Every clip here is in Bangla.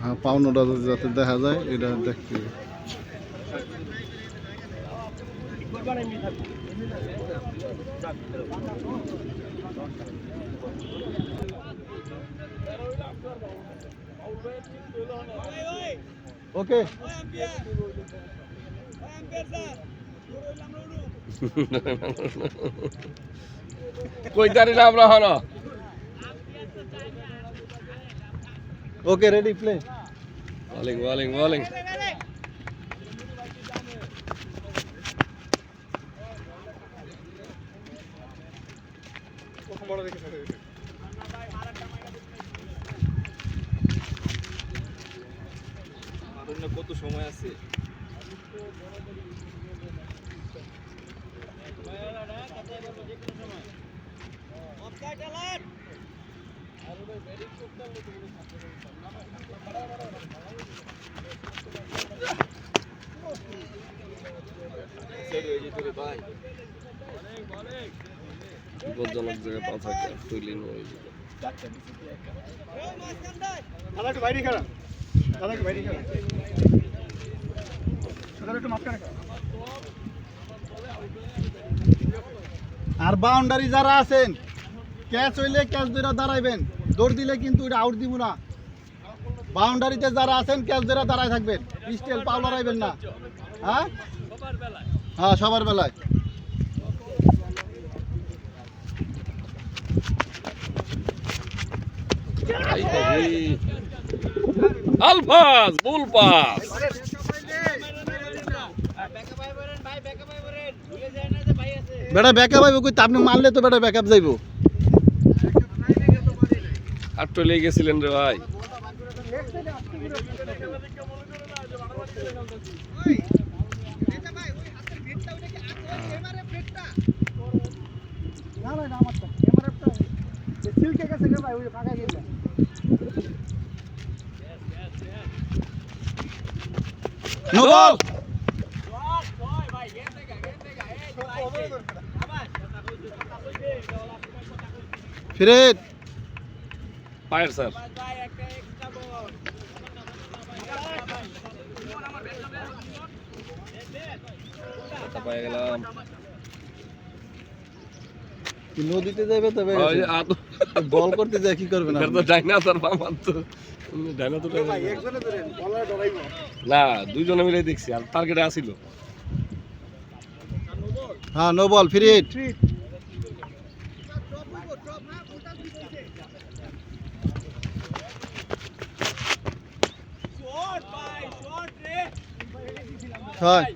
হ্যাঁ, পাওনাটা যাতে দেখা যায় এটা দেখতে। ওকে কই জানি না আমরা হলো okay ready play bowling bowling bowling কত সময় আছে বিপজ্জনক জায়গায় পা থাকে তুইলি নয় দাদা একটু বাইরে খেলা দাদা একটু বাইরে খেলা দাদা একটু মাঝখানে খেলা আর বাউন্ডারি যারা আছেন ক্যাচ হইলে ক্যাচ ধরে দাঁড়াইবেন, দৌড় দিলে কিন্তু এটা আউট দিব না। বাউন্ডারিতে যারা আছেন ক্যাচ ধরে দাঁড়ায় থাকবেন, পিস্টেল পাও লড়াইবেন না। হ্যাঁ হ্যাঁ সবার বেলায়। আলফাজ বুল পাস বেটা ব্যাকআপ আইব কই? আপনি মারলে তো বেটা ব্যাকআপ যাইবো। আর চলে গেছিলেন রে ভাই। No ball. ফিরেট ফায়ার স্যার পায়ে গেলাম নদীতে যাবে তবে বল করতে যায় কি করবে না? ডাইনাসর মামার তো ডাইনাসর না দুইজনে মিলে দেখছি আর টার্গেটে আসিল। হ্যাঁ নো বল ফিরেট। ছয়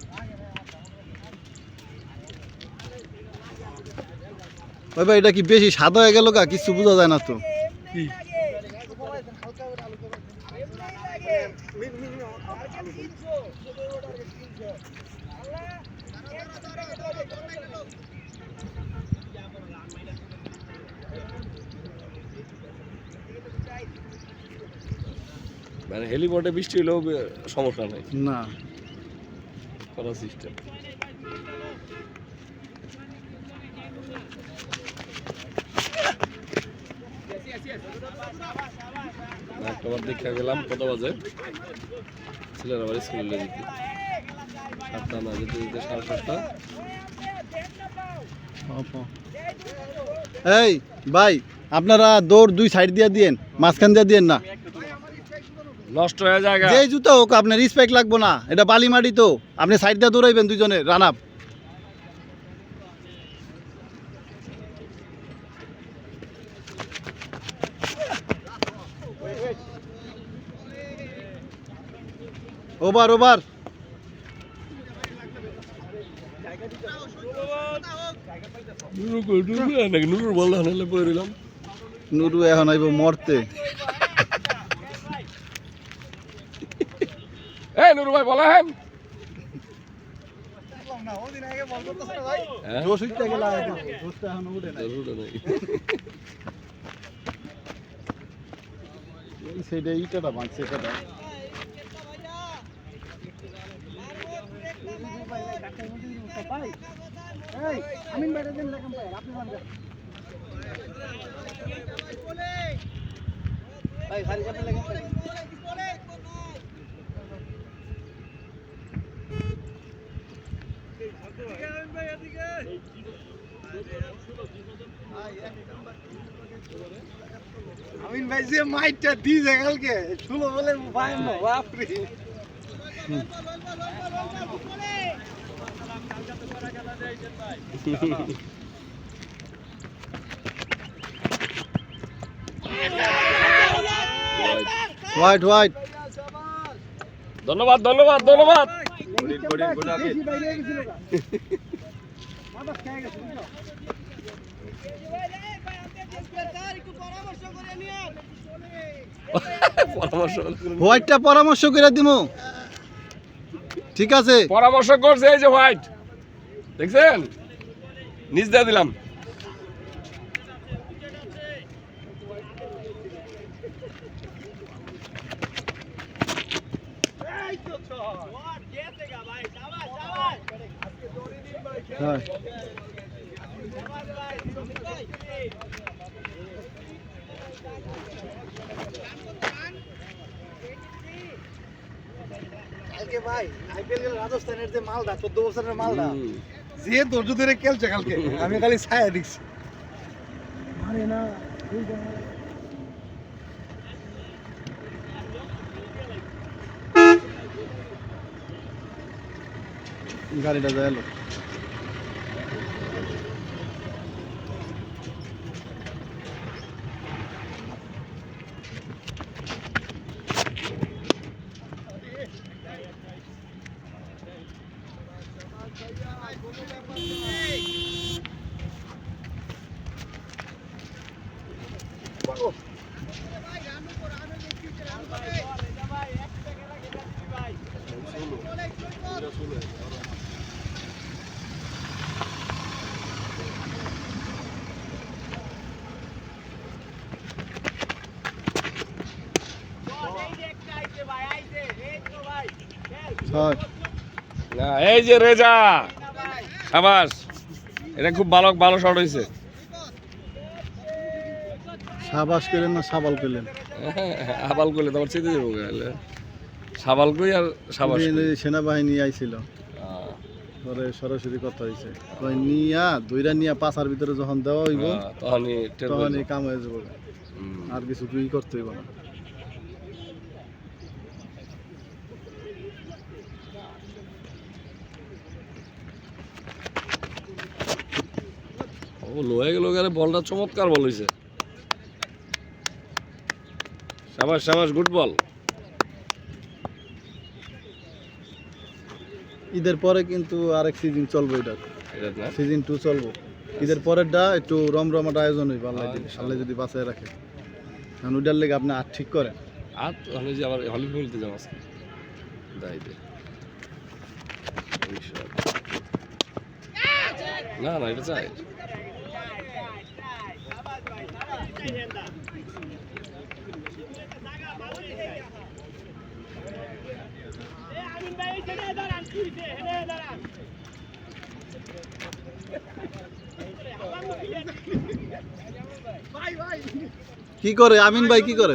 ওই ভাই এটা কি বেশি সাদা হয়ে গেল? কিছু বোঝা যায় না তো। মানে হেলিপডে বৃষ্টি হলেও সমস্যা নাই না করা সিস্টেম। একটাবার দেখা গেলাম কত বাজে ছেলের আবার স্কুলে যেতে 7টা না যেতে যেতে 7:30। এই ভাই আপনারা দৌড় দুই সাইড দিয়ে দিয়েন, মাঝখান দিয়ে দিয়েন না। নষ্ট হয়ে যায় যে জুতো হোক আপনার রিসপেক্ট লাগবো না, এটা বালি মাটি তো। আপনি সাইড দিয়ে দৌড়াইবেন দুজনে রান আপ। ওভার ওভার নুরুর বল হানালে পড়ে রইলাম। নুরু এখন আইব মরতে। এই নুরু ভাই বলা হ্যাঁ জোশ উঠতে গেলে জোশটা এখন উঠে না। এই সাইডে ইটাটা ভাঙছে এটা। আমিন ভাই যে মাইটটা দিছে কালকে শুনো বলে ভাই বাপ রে হোয়াইট হোয়াইট। ধন্যবাদ ধন্যবাদ ধন্যবাদ। বেশি বাইরে গেছিল না মাথা খেয়ে গেছে বুঝছো পরামর্শ হোয়াইটটা পরামর্শ করে দিমু, ঠিক আছে? পরামর্শ করছে এই যে হোয়াইট, দেখছেন নিচ দিয়ে দিলাম। হ্যাঁ কালকে ভাই আইপিএল গেল রাজস্থানের যে মালদা 14 বছরের মালদা যে ধৈর্য ধরে খেলছে কালকে আমি খালি ছায়া দেখছি আরে না গাড়িটা যায় এলো। ছয়। না, এই যে রেজা, শাবাশ, এটা খুব ভালো ভালো শট হয়েছে। সাবাস করলেন না সাবাল করলেন? আবাল করলে তোমার চিঠি দেবো সাবাল কই আর সাবাস কই। সেনাবাহিনী আইছিল, পরে সরাসরি কথা হয়েছে, কই নিয়া দুইটা নিয়া পাঁচার ভিতরে যখন দেওয়া হইব তখনই টের পাইবো। তখনই কাম হয়ে যাবে, আর কিছু তুই করতে হইব না। ও লয়ে গেল গেলে বলটা চমৎকার বল হইছে। শাবাশ শাবাশ, গুড বল। ঈদের পরে কিন্তু আরেক সিজন চলবে, এটা এটা না সিজন 2 চলবো। ঈদের পরেরটা একটু রমরমাটা আয়োজন হইব, আল্লাহ যদি আল্লাহ যদি বাঁচায় রাখে। কারণ ওইটার লেগে আপনি আর ঠিক করেন। আর আমি যে আবার হলি খেলতে যাব আজকে দাইতে। না না, এটা চাই। কি করে আমিন ভাই, কি করে?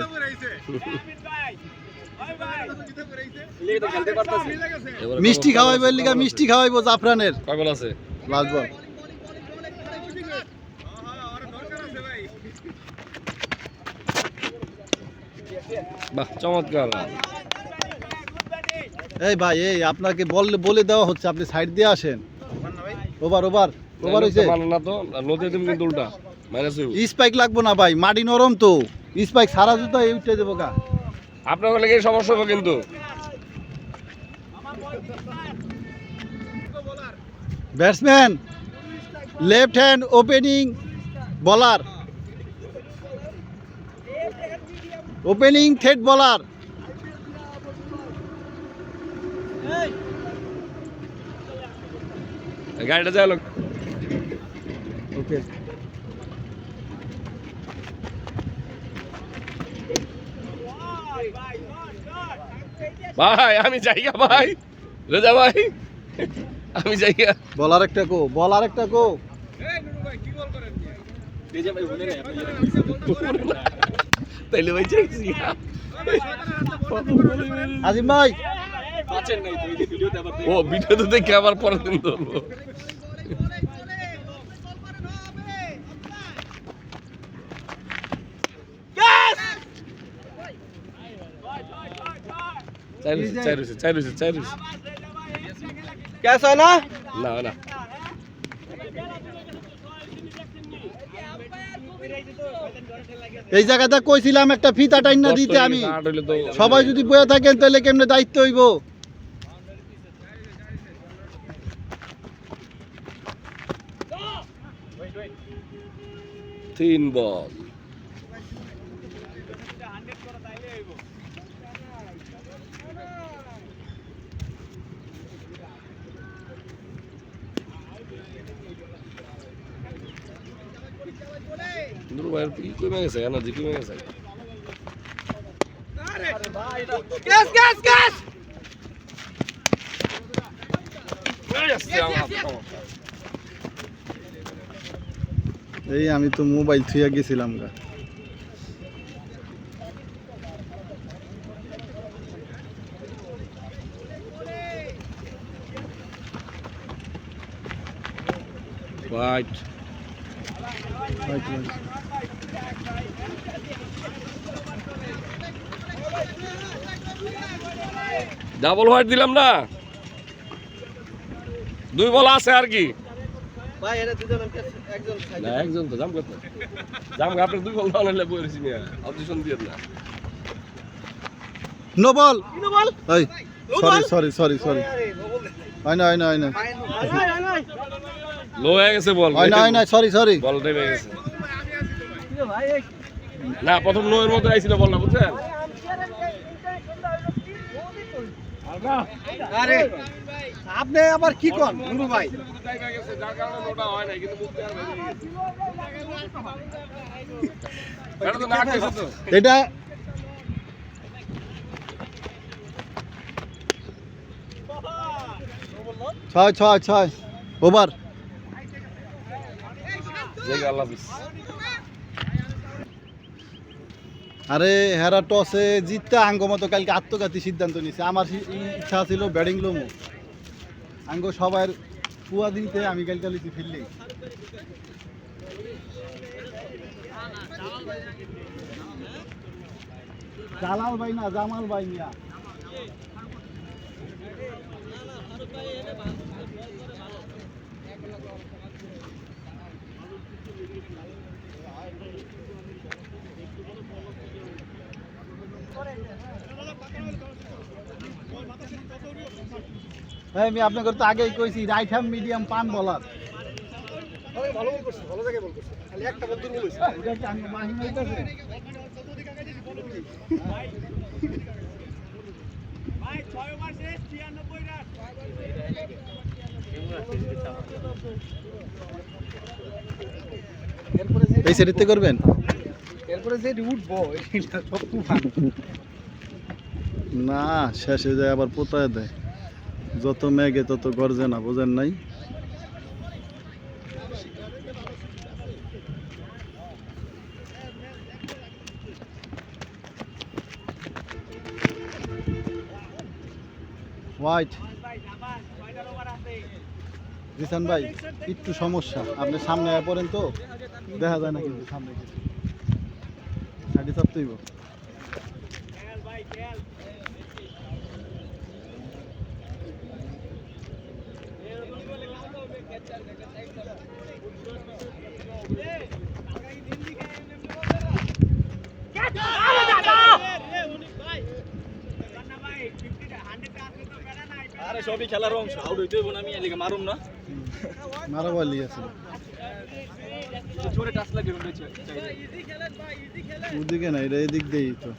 এবারে মিষ্টি খাওয়াইবো, এর লিগা মিষ্টি খাওয়াইবো জাফরানের। কয় বল আছে? লাস্ট বল। বাহ, চমৎকার। এই ভাই, এই আপনাকে বলে দেওয়া হচ্ছে, আপনি সাইড দিয়ে আসেন। ওভার ওভার ওভার হইছে। মানে না তো, নদী দিম কিন্তু উল্টা মাইনাস হইব। স্পাইক লাগবো না ভাই, মাটি নরম তো, স্পাইক সারা জুতা এই উঠে দেবো গা। আপনার হলে কি সমস্যা হবে কিন্তু। ব্যাটসম্যান, লেফট হ্যান্ড ওপেনিং বলার, ওপেনিং থেট বলার। গাড়িটা যায় লোক। ওকে, ভাই আমি যাইগা ভাই, রেজা ভাই আমি যাইগা। বলার একটা কো, বলার একটা কো। তাইলে ভাই চাইছি আজিম ভাই ও ভিডিও তো দেখে আবার পরের দিন ধরবো চাই রয়েছে ক্যাচ হয় না না না এই জায়গাটা কইছিলাম একটা ফিতা টাইন না দিতে আমি সবাই যদি বয়ে থাকেন তাহলে কেমনে দায়িত্ব হইব তিন বল দুর্বার কি কমে গেছে এনার্জি কমে গেছে এই আমি তো মোবাইল থুইয়া গেছিলাম গা হোয়াইট ডাবল হোয়াইট দিলাম না দুই বল আছে আর কি ভাই এটা দুজন একজন না একজন তো জাম করতে জাম আপনি দুই বল দাও নালে বইরেছি না অবজেকশন দিয়ে না নো বল নো বল এই সরি হয় না লো হয়ে গেছে বল হয় না সরি বল নেমে গেছে না প্রথম লো এর মধ্যে আইছিল বল না বুঝছেন আরে আপনি আবার কি কোন নুরু ভাই যার কারণে লোটা হয় না কিন্তু মুখ দেওয়ার ভেঙে গেছে এটা তো নাক গেছে তো এটা ছয় ওভার জায়গা আল্লাহ হাফেজ আরে হেরা টসে জিততে আঙ্গ মতো কালকে আত্মঘাতী সিদ্ধান্ত নিছে আমার ইচ্ছা ছিল ব্যাটিং লোমো আঙ্গ সবার পুয়া দিতে আমি কালকে লিখি ফিরলি জালাল ভাই না জামাল ভাই মিয়া হ্যাঁ আমি আপনাকে তো আগেই কইছি রাইট হ্যান্ড মিডিয়াম পান বলার ভালো বল করছে ভালো জায়গায় বল করছে খালি একটা বল দূর হইছে এটা কি আমি মাহি হইতাছে ভাই 6 ওভার শেষ 93 রান এই সেটিতে করবেন এরপরে যে উঠবো এটা সব তুফান না শেষে যায় আবার পোতায় দেয় যত মেঘে তত গর্জে না বোঝেন নাই হোয়াইট জিসান ভাই একটু সমস্যা আপনি সামনে পড়েন তো দেখা যায় না কিন্তু সামনে কিছু সাইডে চাপতেইব আরে সবই খেলার অংশ আউট হইতে হইব না আমি এদিকে মারুম না মারা বলি আছে জোরে টাচ লাগে মনে হচ্ছে ওদিকে না এটা এদিক দিয়েই তো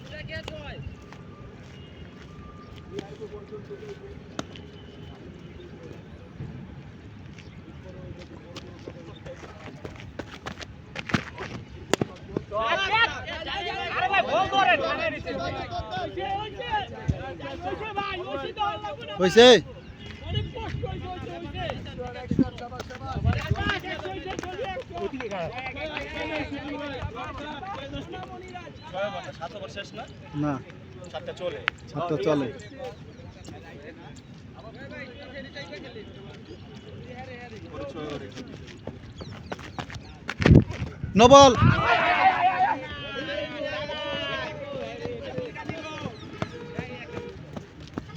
আরে ভাই বল করেন হইছে অনেক কষ্ট হইছে সাত ওভার শেষ না, না 7টা চলে। 7টা চলে। No ball.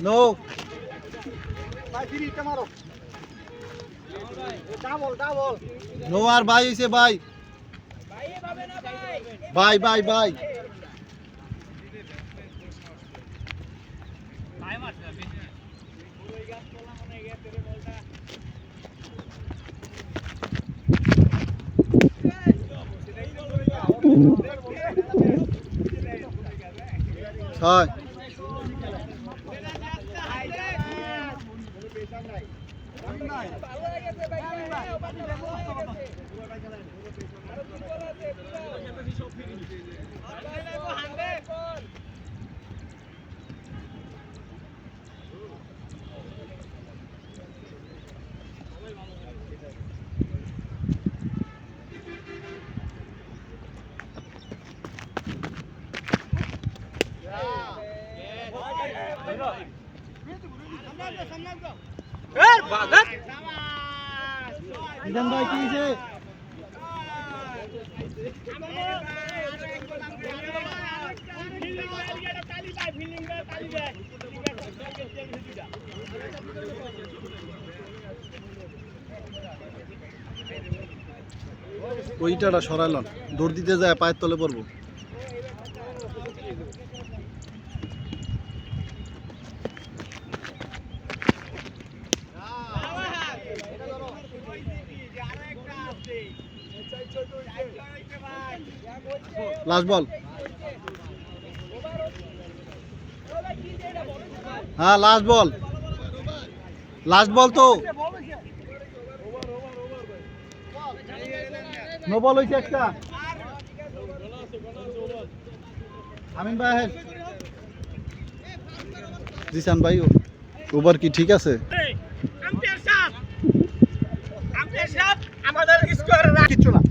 নো। নো আর ভাই হইছে ভাই। ভাই ভাই ভাই। ছয়। ইদান ভাই কি হইছে? ওইটাটা সরাইলন, দৌড় দিতে যায় পায়ের তলে পড়বো। লাস্ট বল। হ্যাঁ লাস্ট বল, লাস্ট বল তো। নো বল হয়েছে একটা। আমিন ভাই আহেন। জিসান ভাই ওভার কি ঠিক আছে? আমাদের স্কোয়ার কিচ্ছু না।